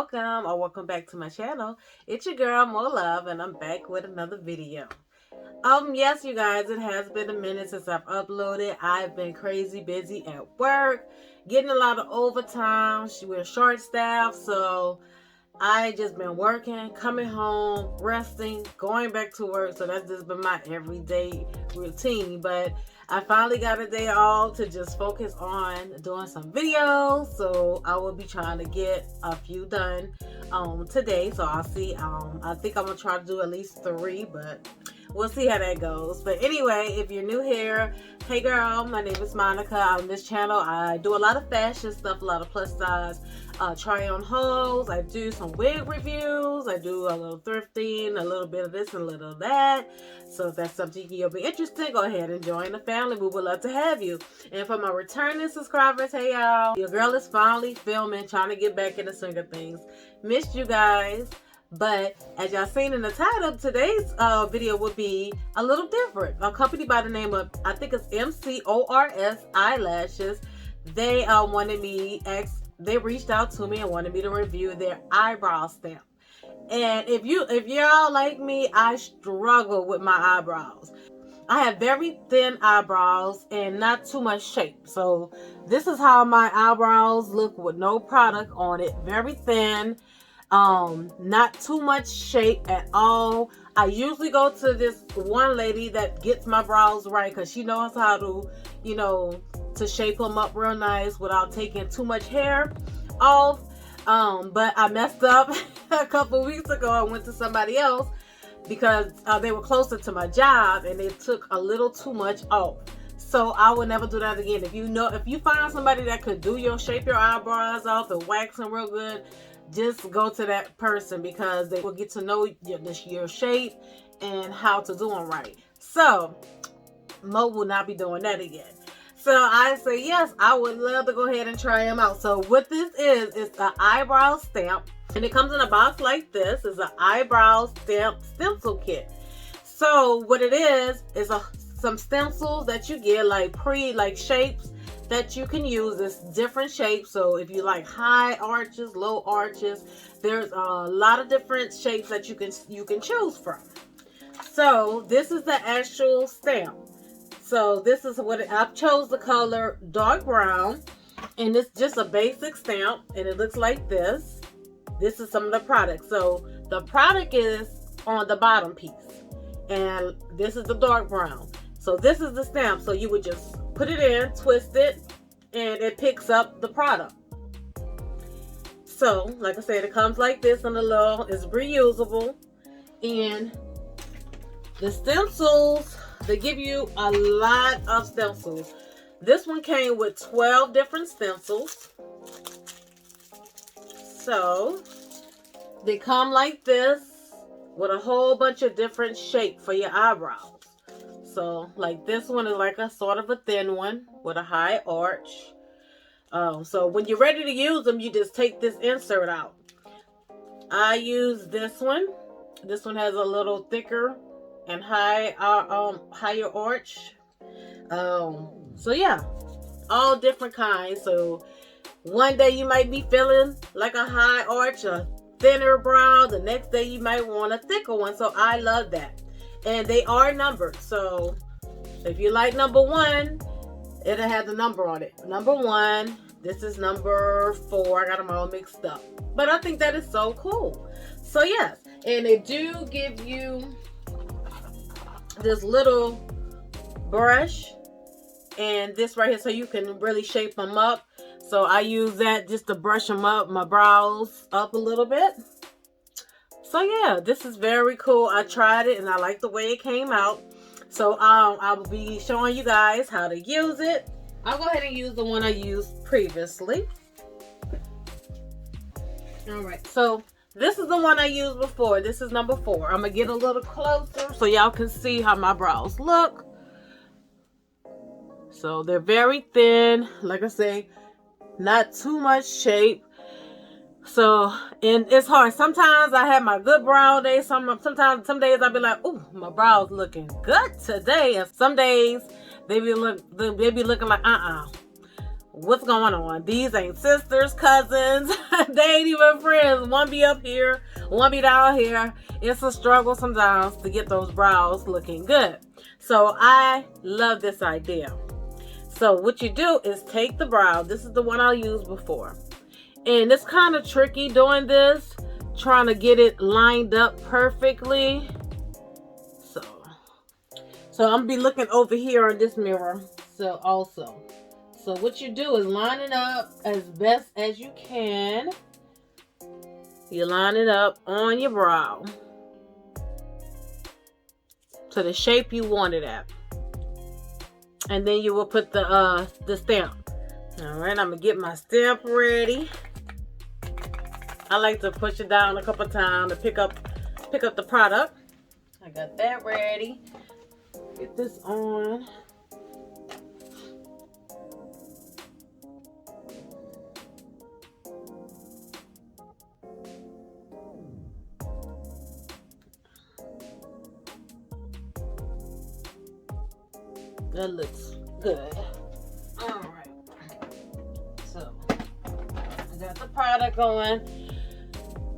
welcome or welcome back to my channel. It's your girl More Love, and I'm back with another video. Yes, you guys, it has been a minute since I've uploaded. I've been crazy busy at work, getting a lot of overtime. We're short staffed, so I just been working, coming home, resting, going back to work. So that's just been my everyday routine. But I finally got a day off to just focus on doing some videos. So I will be trying to get a few done today. So I'll see. I think I'm gonna try to do at least 3, but we'll see how that goes. But anyway, if you're new here, hey girl, my name is Monica. On this channel, I do a lot of fashion stuff, a lot of plus size try on hauls. I do some wig reviews. I do a little thrifting, a little bit of this and a little of that. So if that's something you'll be interested in, go ahead and join the family. We would love to have you. And for my returning subscribers, hey y'all, your girl is finally filming, trying to get back in the swing of things. Missed you guys. But as y'all seen in the title, today's video will be a little different. A company by the name of, I think it's Mcors Eyelashes. They they reached out to me and wanted me to review their eyebrow stamp. And if y'all like me, I struggle with my eyebrows. I have very thin eyebrows and not too much shape. So this is how my eyebrows look with no product on it. Very thin. Not too much shape at all. I usually go to this one lady that gets my brows right, because she knows how to, to shape them up real nice without taking too much hair off. But I messed up a couple weeks ago. I went to somebody else because they were closer to my job and they took a little too much off. So I will never do that again. If you find somebody that could shape your eyebrows off and wax them real good, just go to that person, because they will get to know your shape and how to do them right. So Mo will not be doing that again. So I say, yes, I would love to go ahead and try them out. So what this is an eyebrow stamp, and it comes in a box like this. It's an eyebrow stamp stencil kit. So what it is some stencils that you get, like shapes that you can use. This different shapes. So if you like high arches, low arches, there's a lot of different shapes that you can choose from. So this is the actual stamp. So this is I've chose the color dark brown, and it's just a basic stamp, and it looks like this. This is some of the product. So the product is on the bottom piece, and this is the dark brown. So this is the stamp. So you would just put it in, twist it, and it picks up the product. So, like I said, it comes like this, and it's reusable. And the stencils, they give you a lot of stencils. This one came with 12 different stencils. So, they come like this with a whole bunch of different shapes for your eyebrows. So, like this one is like a sort of a thin one with a high arch. So when you're ready to use them, you just take this insert out. I use this one. This one has a little thicker and higher arch. So yeah, all different kinds. So one day you might be feeling like a high arch, a thinner brow. The next day you might want a thicker one. So I love that. And they are numbered. So if you like number 1, it'll have the number on it. Number 1. This is number 4. I got them all mixed up. But I think that is so cool. So yes. And they do give you this little brush. And this right here, so you can really shape them up. So I use that just to brush them up, my brows up a little bit. So yeah, this is very cool. I tried it and I like the way it came out. So I will be showing you guys how to use it. I'll go ahead and use the one I used previously. Alright, so this is the one I used before. This is number 4. I'm going to get a little closer so y'all can see how my brows look. So they're very thin. Like I say, not too much shape. So, and it's hard. Sometimes I have my good brow days. Some days I'll be like, "Ooh, my brows looking good today." And some days they be looking like, what's going on? These ain't sisters, cousins. They ain't even friends. One be up here, one be down here. It's a struggle sometimes to get those brows looking good. So I love this idea. So what you do is take the brow. This is the one I used before. And it's kind of tricky doing this, trying to get it lined up perfectly. So I'm gonna be looking over here on this mirror. So what you do is line it up as best as you can. You line it up on your brow to the shape you want it at. And then you will put the stamp. All right, I'm gonna get my stamp ready. I like to push it down a couple times to pick up the product. I got that ready. Get this on. That looks good. All right. So I got the product on,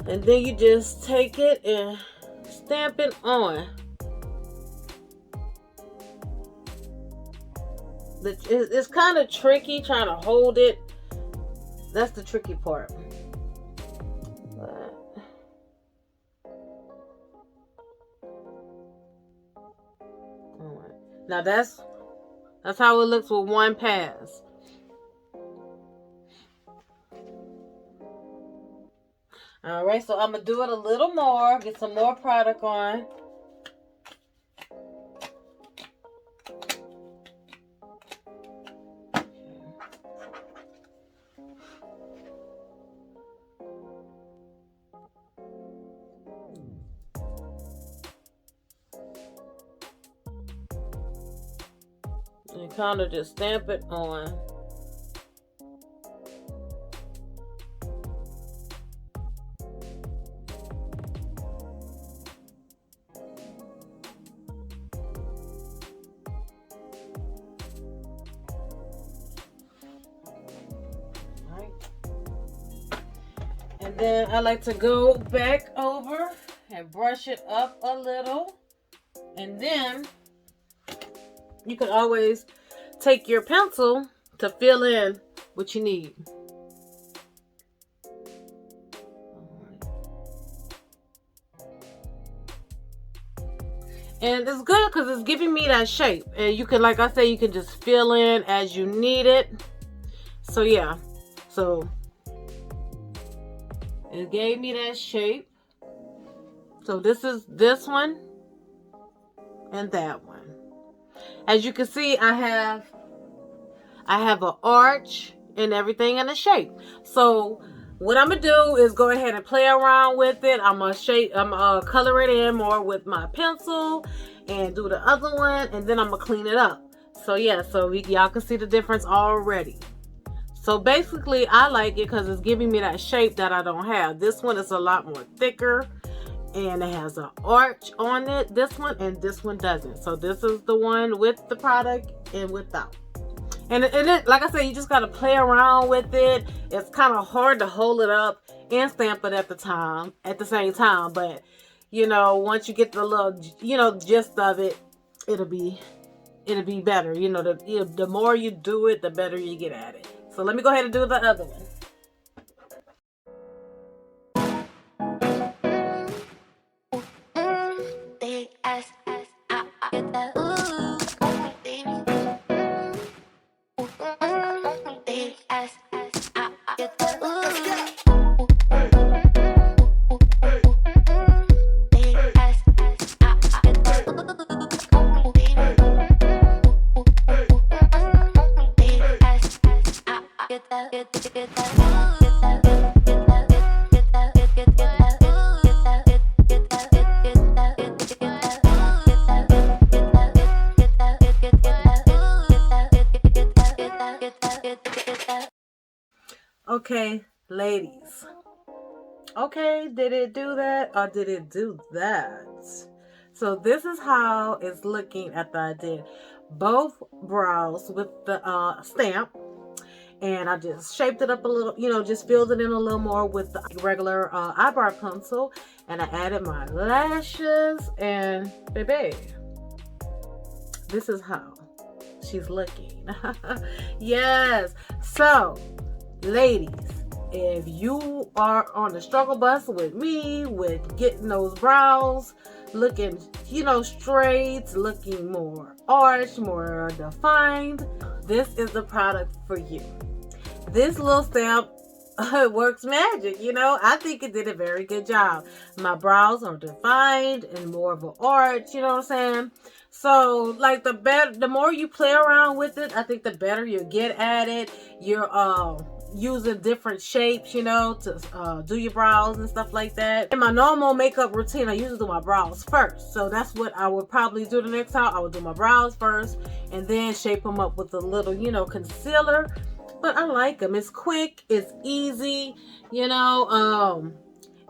and then you just take it and stamp it on. It's kind of tricky trying to hold it. That's the tricky part. Now that's how it looks with one pass. All right, so I'm gonna do it a little more. Get some more product on. And kind of just stamp it on. Right. And then I like to go back over and brush it up a little. And then you can always take your pencil to fill in what you need. And it's good because it's giving me that shape. And you can, like I say, you can just fill in as you need it. So yeah. So it gave me that shape. So this is this one and that one. As you can see, I have an arch and everything in a shape. So what I'm gonna do is go ahead and play around with it. I'm gonna color it in more with my pencil and do the other one, and then I'm gonna clean it up. So yeah, so y'all can see the difference already. So basically, I like it because it's giving me that shape that I don't have. This one is a lot more thicker, and it has an arch on it, this one, and this one doesn't. So this is the one with the product and without. And it, like I said, you just gotta play around with it. It's kind of hard to hold it up and stamp it at the same time. But you know, once you get the little, gist of it, it'll be better. You know, the more you do it, the better you get at it. So let me go ahead and do the other one. Okay, ladies. Okay, did it do that or did it do that? So this is how it's looking after I did both brows with the stamp. And I just shaped it up a little, you know, just filled it in a little more with the regular eyebrow pencil. And I added my lashes. And baby, this is how she's looking. Yes. So, ladies, if you are on the struggle bus with me, with getting those brows looking, you know, straight, looking more arched, more defined, this is the product for you. This little stamp works magic, you know. I think it did a very good job. My brows are defined and more of an arch, you know what I'm saying? So, like, the more you play around with it, I think the better you get at it. You're using different shapes, you know, to do your brows and stuff like that. In my normal makeup routine, I usually do my brows first. So that's what I would probably do the next time. I would do my brows first and then shape them up with a little, you know, concealer. But I like them. It's quick. It's easy. You know,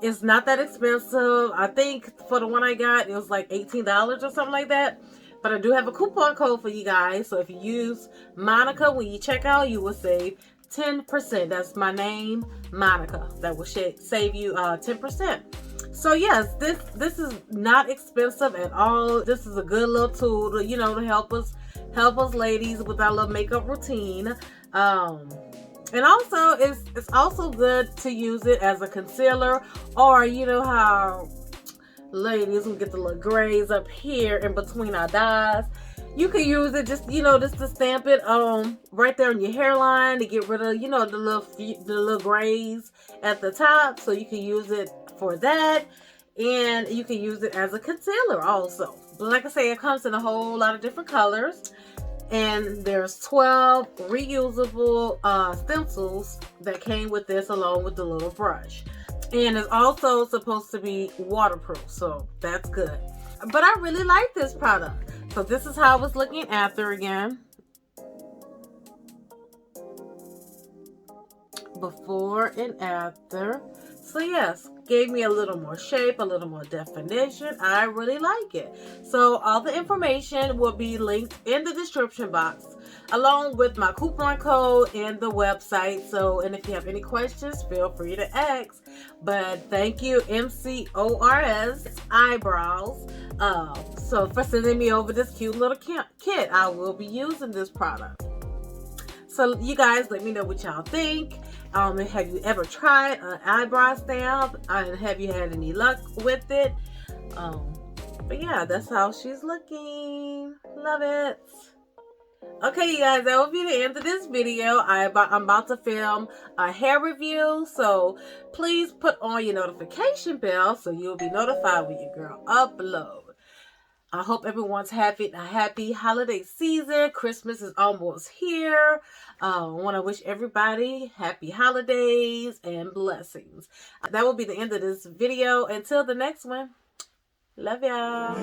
it's not that expensive. I think for the one I got, it was like $18 or something like that. But I do have a coupon code for you guys. So if you use Monica when you check out, you will save 10%. That's my name, Monica. That will save you 10%. So yes, this is not expensive at all. This is a good little tool to, you know, to help us ladies with our little makeup routine. And also it's also good to use it as a concealer, or you know how ladies we get the little grays up here in between our eyes. You can use it just, you know, just to stamp it right there on your hairline to get rid of, you know, the little grays at the top. So you can use it for that, and you can use it as a concealer also. But like I say, it comes in a whole lot of different colors, and there's 12 reusable stencils that came with this along with the little brush. And it's also supposed to be waterproof, so that's good. But I really like this product. So this is how I was looking after again. Before and after. So yes, gave me a little more shape, a little more definition. I really like it. So all the information will be linked in the description box, along with my coupon code and the website. So, and if you have any questions, feel free to ask. But thank you, Mcors Eyebrows, so for sending me over this cute little kit. I will be using this product. So you guys, let me know what y'all think. Have you ever tried an eyebrow stamp? Have you had any luck with it? But yeah, that's how she's looking. Love it. Okay, you guys, that will be the end of this video. I'm about to film a hair review, so please put on your notification bell so you'll be notified when your girl upload. I hope everyone's having a happy holiday season. Christmas is almost here. I want to wish everybody happy holidays and blessings. That will be the end of this video. Until the next one, love y'all.